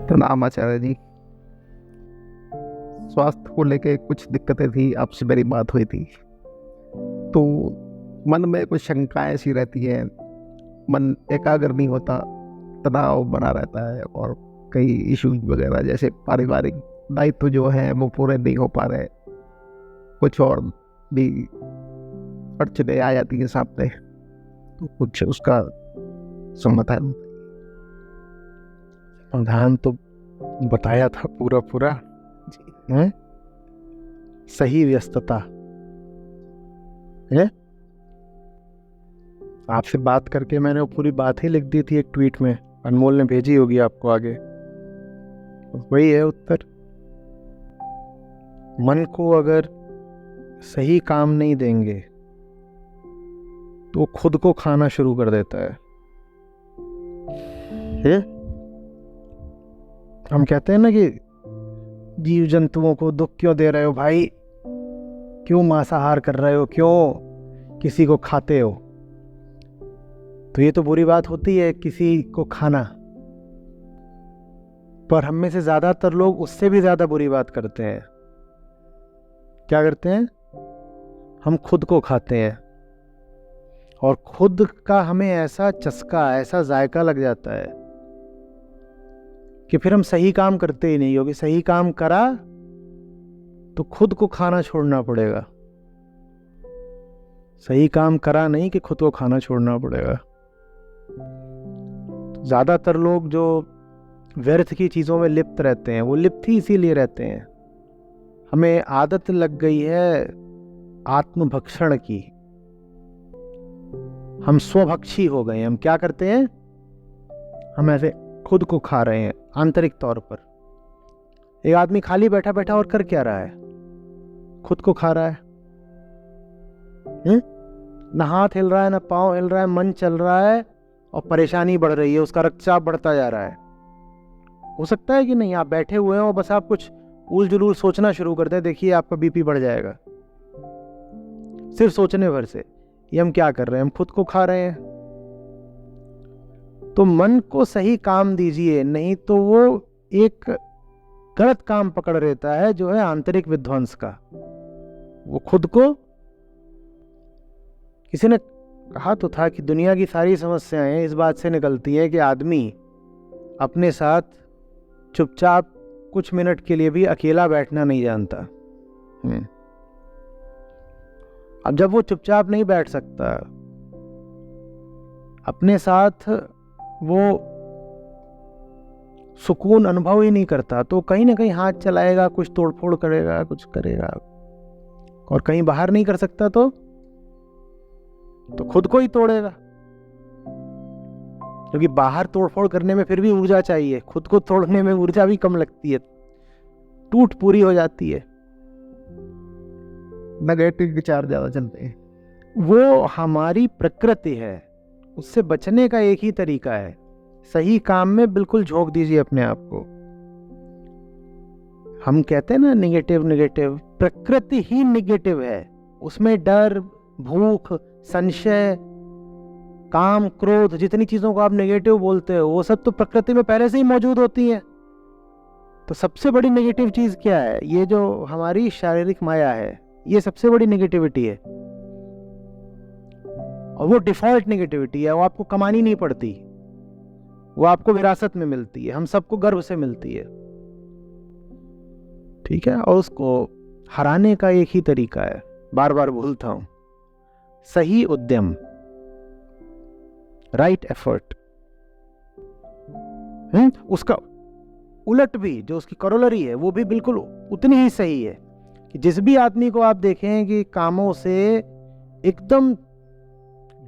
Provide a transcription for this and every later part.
प्रणाम आचार्य जी। स्वास्थ्य को लेके कुछ दिक्कतें थी, आपसे मेरी बात हुई थी तो मन में कुछ शंकाएं सी रहती हैं। मन एकाग्र नहीं होता, तनाव बना रहता है और कई इश्यूज वगैरह जैसे पारिवारिक दायित्व जो है वो पूरे नहीं हो पा रहे। कुछ और भी अड़चने आ जाती हैं सामने, तो कुछ उसका समाधान। समाधान तो बताया था पूरा पूरा है। सही व्यस्तता है। आपसे बात करके मैंने वो पूरी बात ही लिख दी थी एक ट्वीट में, अनमोल ने भेजी होगी आपको आगे। वही है उत्तर। मन को अगर सही काम नहीं देंगे तो खुद को खाना शुरू कर देता है। हम कहते हैं ना कि जीव जंतुओं को दुख क्यों दे रहे हो भाई, क्यों मांसाहार कर रहे हो, क्यों किसी को खाते हो। तो ये तो बुरी बात होती है किसी को खाना, पर हम में से ज्यादातर लोग उससे भी ज्यादा बुरी बात करते हैं। क्या करते हैं? हम खुद को खाते हैं और खुद का हमें ऐसा चस्का, ऐसा जायका लग जाता है कि फिर हम सही काम करते ही नहीं। क्योंकि सही काम करा तो खुद को खाना छोड़ना पड़ेगा। सही काम करा नहीं कि खुद को खाना छोड़ना पड़ेगा। ज्यादातर लोग जो व्यर्थ की चीजों में लिप्त रहते हैं वो लिप्त ही इसीलिए रहते हैं। हमें आदत लग गई है आत्मभक्षण की। हम स्वभक्षी हो गए। हम क्या करते हैं? हम ऐसे खुद को खा रहे हैं आंतरिक तौर पर। एक आदमी खाली बैठा बैठा और कर क्या रहा है? खुद को खा रहा है। ना हाथ हिल रहा है, ना पांव हिल रहा है, मन चल रहा है और परेशानी बढ़ रही है, उसका रक्तचाप बढ़ता जा रहा है। हो सकता है कि नहीं आप बैठे हुए हैं और बस आप कुछ उल जुलूल सोचना शुरू कर दें, देखिए आपका बीपी बढ़ जाएगा सिर्फ सोचने भर से। ये हम क्या कर रहे हैं? हम खुद को खा रहे हैं। तो मन को सही काम दीजिए, नहीं तो वो एक गलत काम पकड़ लेता है जो है आंतरिक विध्वंस का। वो खुद को, किसी ने कहा तो था कि दुनिया की सारी समस्याएं इस बात से निकलती हैं कि आदमी अपने साथ चुपचाप कुछ मिनट के लिए भी अकेला बैठना नहीं जानता। अब जब वो चुपचाप नहीं बैठ सकता, अपने साथ वो सुकून अनुभव ही नहीं करता, तो कहीं ना कहीं हाथ चलाएगा, कुछ तोड़फोड़ करेगा, कुछ करेगा। और कहीं बाहर नहीं कर सकता तो खुद को ही तोड़ेगा। क्योंकि बाहर तोड़फोड़ करने में फिर भी ऊर्जा चाहिए, खुद को तोड़ने में ऊर्जा भी कम लगती है, टूट पूरी हो जाती है। नेगेटिव विचार ज्यादा चलते हैं। वो हमारी प्रकृति है। उससे बचने का एक ही तरीका है, सही काम में बिल्कुल झोंक दीजिए अपने आप को। हम कहते हैं ना नेगेटिव नेगेटिव, प्रकृति ही नेगेटिव है। उसमें डर, भूख, संशय, काम, क्रोध, जितनी चीजों को आप नेगेटिव बोलते हो वो सब तो प्रकृति में पहले से ही मौजूद होती है। तो सबसे बड़ी नेगेटिव चीज क्या है? ये जो हमारी शारीरिक माया है, ये सबसे बड़ी नेगेटिविटी है। और वो डिफॉल्ट नेगेटिविटी है, वो आपको कमानी नहीं पड़ती, वो आपको विरासत में मिलती है, हम सबको गर्व से मिलती है। ठीक है? और उसको हराने का एक ही तरीका है, बार बार भूलता हूं, सही उद्यम, राइट एफर्ट। उसका उलट भी, जो उसकी करोलरी है, वो भी बिल्कुल उतनी ही सही है कि जिस भी आदमी को आप देखें कि कामों से एकदम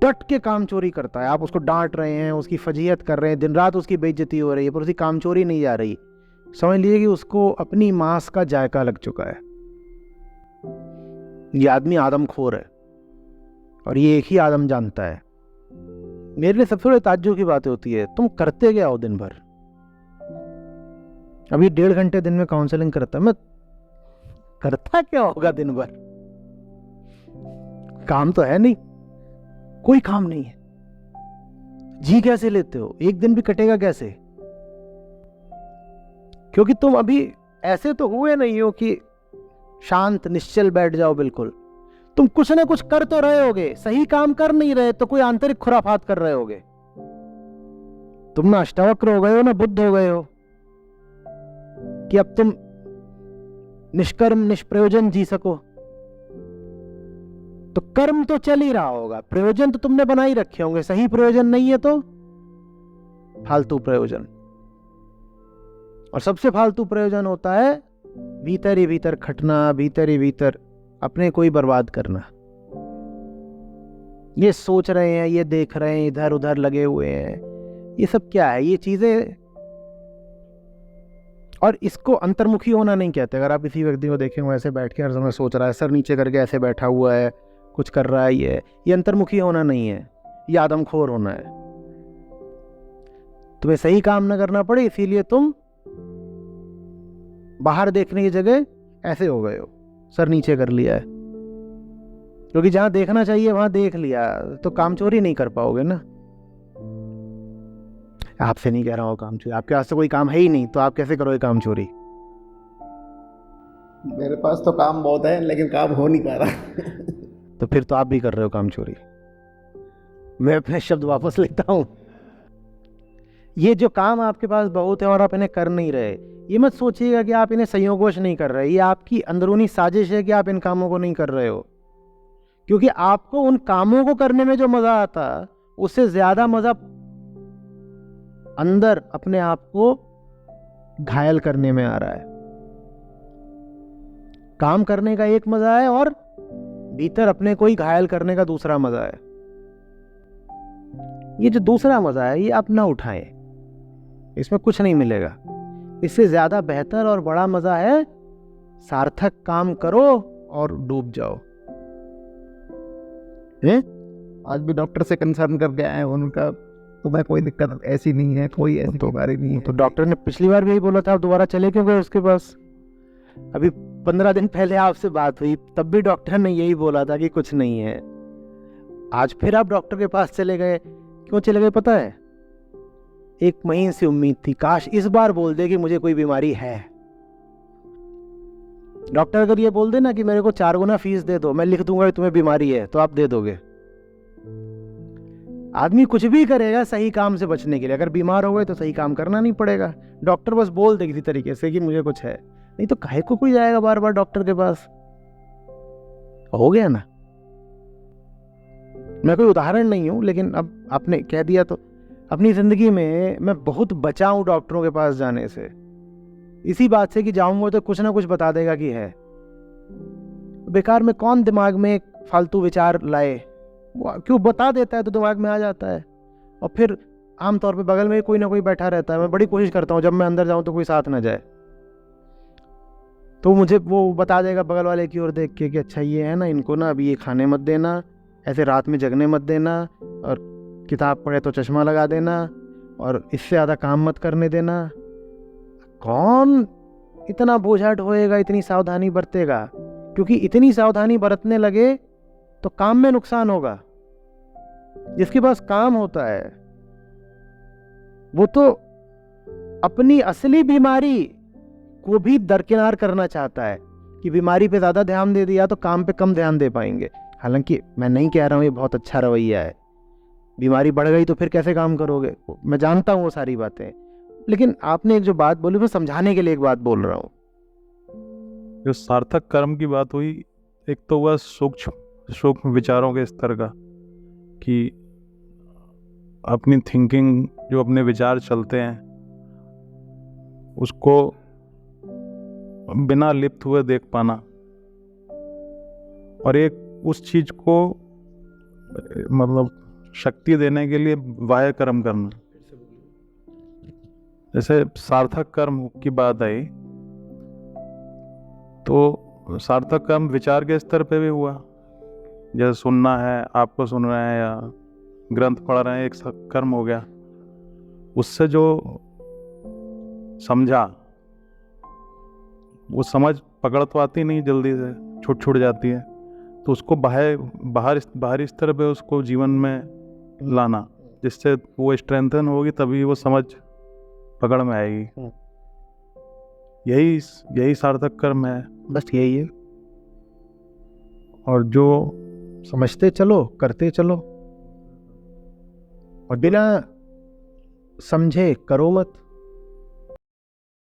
डट के काम चोरी करता है, आप उसको डांट रहे हैं, उसकी फजीहत कर रहे हैं, दिन रात उसकी बेइज्जती हो रही है, पर उसकी काम चोरी नहीं जा रही, समझ लीजिए कि उसको अपनी मांस का जायका लग चुका है। ये आदमी आदमखोर है और ये एक ही आदम जानता है। मेरे लिए सबसे बड़ी ताज्जुब की बात होती है, तुम करते क्या हो दिन भर? अभी 1.5 घंटे दिन में काउंसलिंग करता है, मैं करता क्या होगा दिन भर? काम तो है नहीं, कोई काम नहीं है, जी कैसे लेते हो? एक दिन भी कटेगा कैसे? क्योंकि तुम अभी ऐसे तो हुए नहीं हो कि शांत निश्चल बैठ जाओ बिल्कुल। तुम कुछ ना कुछ कर तो रहे होगे, सही काम कर नहीं रहे तो कोई आंतरिक खुराफात कर रहे होगे। तुम ना अष्टावक्र हो गए हो ना बुद्ध हो गए हो कि अब तुम निष्कर्म निष्प्रयोजन जी सको। तो कर्म तो चल ही रहा होगा, प्रयोजन तो तुमने बना ही रखे होंगे। सही प्रयोजन नहीं है तो फालतू प्रयोजन। और सबसे फालतू प्रयोजन होता है भीतर ही भीतर खटना, भीतर ही भीतर अपने को ही बर्बाद करना। ये सोच रहे हैं, ये देख रहे हैं, इधर उधर लगे हुए हैं, ये सब क्या है? ये चीजें। और इसको अंतर्मुखी होना नहीं कहते। अगर आप किसी व्यक्ति को देखें वो ऐसे बैठ के हर समय सोच रहा है, सर नीचे करके ऐसे बैठा हुआ है, कुछ कर रहा है, ये अंतर्मुखी होना नहीं है, ये आदमखोर होना है। तुम्हें सही काम न करना पड़े इसीलिए तुम बाहर देखने की जगह ऐसे हो गए हो, सर नीचे कर लिया है। क्योंकि जहां देखना चाहिए वहां देख लिया तो काम चोरी नहीं कर पाओगे ना। आपसे नहीं कह रहा हूं काम चोरी, आपके पास तो कोई काम है ही नहीं, तो आप कैसे करोगे काम चोरी? मेरे पास तो काम बहुत है लेकिन काम हो नहीं पा रहा। तो फिर तो आप भी कर रहे हो काम चोरी। मैं अपने शब्द वापस लेता हूं। ये जो काम आपके पास बहुत है और आप इन्हें कर नहीं रहे, ये मत सोचिएगा कि आप इन्हें संयोगवश नहीं कर रहे। ये आपकी अंदरूनी साजिश है कि आप इन कामों को नहीं कर रहे हो। क्योंकि आपको उन कामों को करने में जो मजा आता उससे ज्यादा मजा अंदर अपने आप को घायल करने में आ रहा है। काम करने का एक मजा है और भीतर अपने को ही घायल करने का दूसरा मजा है। ये जो दूसरा मजा है ये आप ना उठाएं, इसमें कुछ नहीं मिलेगा। इससे ज्यादा बेहतर और बड़ा मजा है सार्थक काम करो और डूब जाओ। आज भी डॉक्टर से कंसर्न करके आए, उनका तुम्हें कोई दिक्कत ऐसी नहीं है, कोई ऐसी बीमारी नहीं है। तो डॉक्टर ने पिछली बार भी यही बोला था, आप दोबारा चले क्यों गए उसके पास? अभी 15 दिन पहले आपसे बात हुई, तब भी डॉक्टर ने यही बोला था कि कुछ नहीं है। आज फिर आप डॉक्टर के पास चले गए। क्यों चले गए पता है? एक महीने से उम्मीद थी काश इस बार बोल दे कि मुझे कोई बीमारी है। डॉक्टर अगर ये बोल दे ना कि मेरे को 4 गुना फीस दे दो, मैं लिख दूंगा कि तुम्हें बीमारी है, तो आप दे दोगे? आदमी कुछ भी करेगा सही काम से बचने के लिए। अगर बीमार हो गए तो सही काम करना नहीं पड़ेगा, डॉक्टर बस बोल दे किसी तरीके से कि मुझे कुछ है। नहीं तो काहे को कोई जाएगा बार बार डॉक्टर के पास? हो गया ना। मैं कोई उदाहरण नहीं हूं, लेकिन अब आपने कह दिया तो अपनी जिंदगी में मैं बहुत बचा हूं डॉक्टरों के पास जाने से, इसी बात से कि जाऊंगा तो कुछ ना कुछ बता देगा कि है। बेकार में कौन दिमाग में एक फालतू विचार लाए? क्यों बता देता है तो दिमाग में आ जाता है। और फिर आमतौर पे बगल में कोई ना कोई बैठा रहता है। मैं बड़ी कोशिश करता हूँ जब मैं अंदर जाऊं तो कोई साथ ना जाए, तो मुझे वो बता देगा बगल वाले की ओर देख के कि अच्छा ये है ना, इनको ना अभी ये खाने मत देना, ऐसे रात में जगने मत देना, और किताब पढ़े तो चश्मा लगा देना, और इससे ज़्यादा काम मत करने देना। कौन इतना बोझा ढोएगा, इतनी सावधानी बरतेगा? क्योंकि इतनी सावधानी बरतने लगे तो काम में नुकसान होगा। जिसके पास काम होता है वो तो अपनी असली बीमारी को भी दरकिनार करना चाहता है कि बीमारी पे ज्यादा ध्यान दे दिया तो काम पे कम ध्यान दे पाएंगे। हालांकि मैं नहीं कह रहा हूं ये बहुत अच्छा रवैया है। बीमारी बढ़ गई तो फिर कैसे काम करोगे? मैं जानता हूं वो सारी बातें, लेकिन आपने एक जो बात बोली मैं समझाने के लिए एक बात बोल रहा हूं। जो सार्थक कर्म की बात हुई, एक तो वह सूक्ष्म विचारों के स्तर का, कि अपनी थिंकिंग, जो अपने विचार चलते हैं उसको बिना लिप्त हुए देख पाना, और एक उस चीज को मतलब शक्ति देने के लिए बाह्य कर्म करना। जैसे सार्थक कर्म की बात आई तो सार्थक कर्म विचार के स्तर पे भी हुआ। जैसे सुनना है, आपको सुन रहे हैं या ग्रंथ पढ़ रहे हैं, एक कर्म हो गया। उससे जो समझा, वो समझ पकड़ तो आती नहीं, जल्दी से छूट जाती है। तो उसको बाहरी स्तर पे उसको जीवन में लाना, जिससे वो स्ट्रेंथन होगी, तभी वो समझ पकड़ में आएगी। यही यही सार्थक कर्म है। बस यही है, और जो समझते चलो, करते चलो, और बिना समझे करो मत।